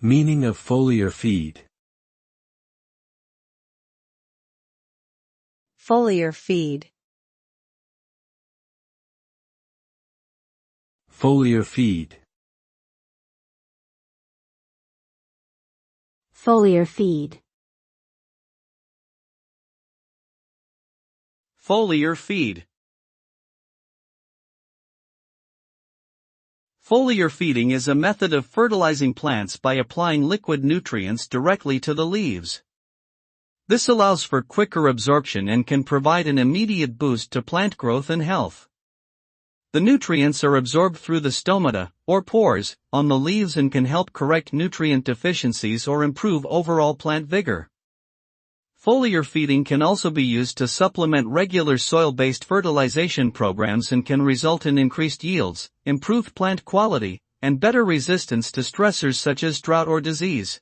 Meaning of foliar feed. Foliar feed. Foliar feed. Foliar feed. Foliar feed. Foliar feeding is a method of fertilizing plants by applying liquid nutrients directly to the leaves. This allows for quicker absorption and can provide an immediate boost to plant growth and health. The nutrients are absorbed through the stomata, or pores, on the leaves and can help correct nutrient deficiencies or improve overall plant vigor. Foliar feeding can also be used to supplement regular soil-based fertilization programs and can result in increased yields, improved plant quality, and better resistance to stressors such as drought or disease.